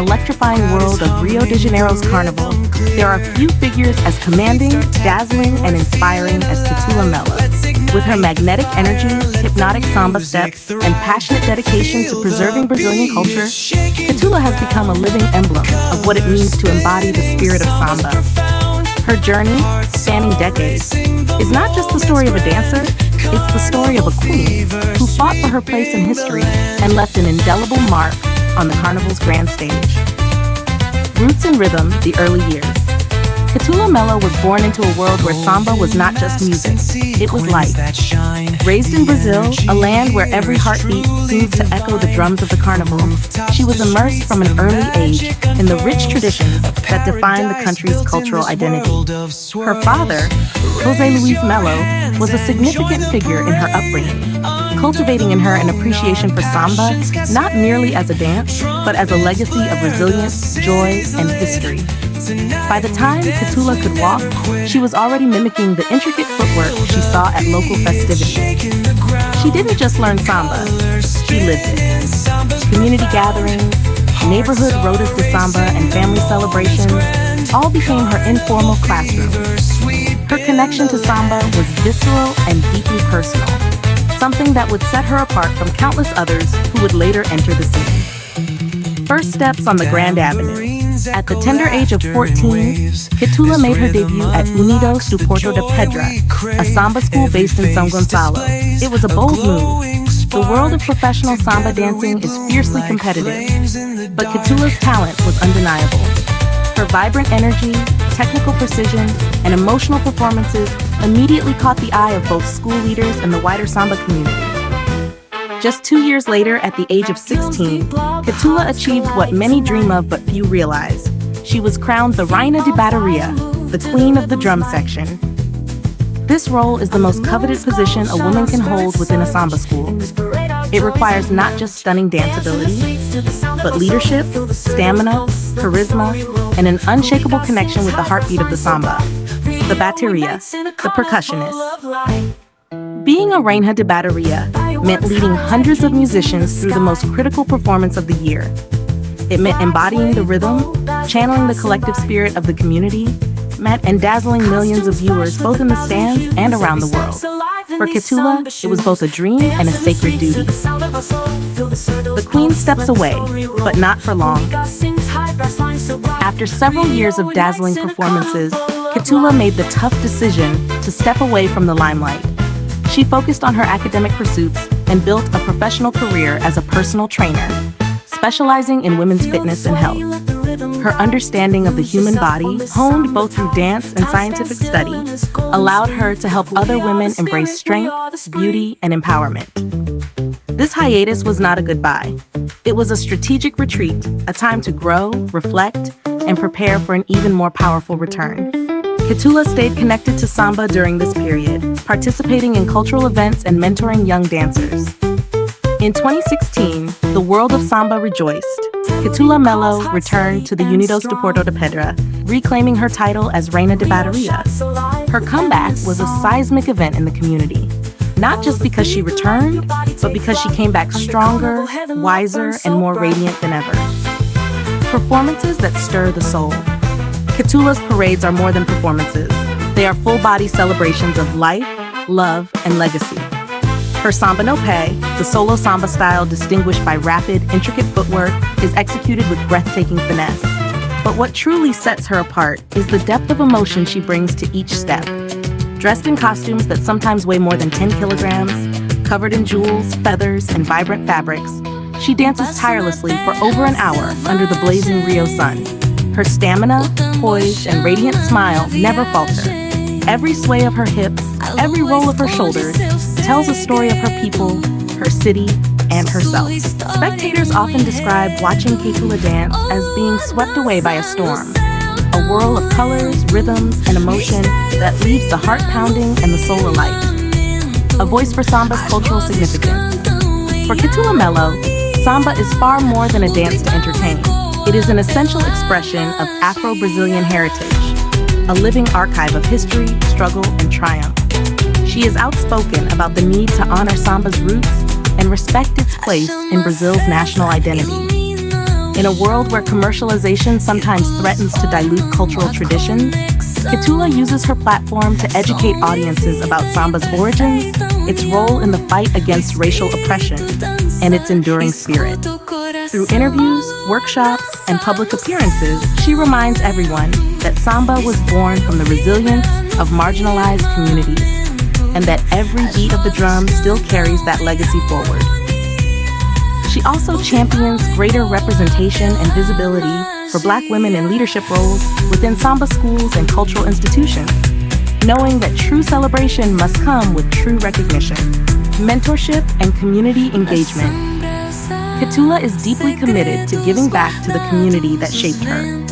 electrifying world of Rio de Janeiro's Carnival, there are few figures as commanding, dazzling, and inspiring as Ketula Mello. With her magnetic energy, hypnotic samba steps, and passionate dedication to preserving Brazilian culture, Ketula has become a living emblem of what it means to embody the spirit of samba. Her journey, spanning decades, is not just the story of a dancer, it's the story of a queen who fought for her place in history and left an indelible mark on the Carnival's grand stage. Roots and rhythm, the early years. Ketula Mello was born into a world where samba was not just music, it was life. Raised in Brazil, a land where every heartbeat seems to echo the drums of the carnival, she was immersed from an early age in the rich traditions that define the country's cultural identity. Her father, José Luis Mello, was a significant figure in her upbringing, cultivating in her an appreciation for samba not merely as a dance, but as a legacy of resilience, joy, and history. By the time Ketula could walk, she was already mimicking the intricate footwork she saw at local festivities. She didn't just learn samba, she lived it. Community gatherings, neighborhood rodas de samba, and family celebrations all became her informal classroom. Her connection to samba was visceral and deeply personal, something that would set her apart from countless others who would later enter the scene. First steps on the Grand Avenue. At the tender age of 14, Ketula made her debut at Unidos do Porto de Pedra, a samba school based in São Gonçalo. It was a bold move. The world of professional samba dancing is fiercely competitive, but Ketula's talent was undeniable. Her vibrant energy, technical precision, and emotional performances immediately caught the eye of both school leaders and the wider samba community. Just 2 years later, at the age of 16, Ketula achieved what many dream of but few realize. She was crowned the Rainha de Bateria, the queen of the drum section. This role is the most coveted position a woman can hold within a samba school. It requires not just stunning dance ability, but leadership, stamina, charisma, and an unshakable connection with the heartbeat of the samba, the bateria, the percussionist. Being a Rainha de Bateria meant leading hundreds of musicians through the most critical performance of the year. It meant embodying the rhythm, channeling the collective spirit of the community, and dazzling millions of viewers both in the stands and around the world. For Ketula, it was both a dream and a sacred duty. The queen steps away, but not for long. After several years of dazzling performances, Ketula made the tough decision to step away from the limelight. She focused on her academic pursuits and built a professional career as a personal trainer, specializing in women's fitness and health. Her understanding of the human body, honed both through dance and scientific study, allowed her to help other women embrace strength, beauty, and empowerment. This hiatus was not a goodbye. It was a strategic retreat, a time to grow, reflect, and prepare for an even more powerful return. Ketula stayed connected to samba during this period, participating in cultural events and mentoring young dancers. In 2016, the world of samba rejoiced. Ketula Mello returned to the Unidos de Porto de Pedra, reclaiming her title as Rainha de Bateria. Her comeback was a seismic event in the community, not just because she returned, but because she came back stronger, wiser, and more radiant than ever. Performances that stir the soul. Ketula's parades are more than performances. They are full-body celebrations of life, love, and legacy. Her samba no pé, the solo samba style distinguished by rapid, intricate footwork, is executed with breathtaking finesse. But what truly sets her apart is the depth of emotion she brings to each step. Dressed in costumes that sometimes weigh more than 10 kilograms, covered in jewels, feathers, and vibrant fabrics, she dances tirelessly for over an hour under the blazing Rio sun. Her stamina, poise, and radiant smile never falter. Every sway of her hips, every roll of her shoulders, tells a story of her people, her city, and herself. Spectators often describe watching Ketula dance as being swept away by a storm, a whirl of colors, rhythms, and emotion that leaves the heart pounding and the soul alight. A voice for samba's cultural significance. For Ketula Mello, samba is far more than a dance to entertain. It is an essential expression of Afro-Brazilian heritage, a living archive of history, struggle, and triumph. She is outspoken about the need to honor samba's roots and respect its place in Brazil's national identity. In a world where commercialization sometimes threatens to dilute cultural traditions, Ketula uses her platform to educate audiences about samba's origins, its role in the fight against racial oppression, and its enduring spirit. Through interviews, workshops, and public appearances, she reminds everyone that samba was born from the resilience of marginalized communities, and that every beat of the drum still carries that legacy forward. She also champions greater representation and visibility for Black women in leadership roles within samba schools and cultural institutions, knowing that true celebration must come with true recognition, mentorship, and community engagement. Ketula is deeply committed to giving back to the community that shaped her,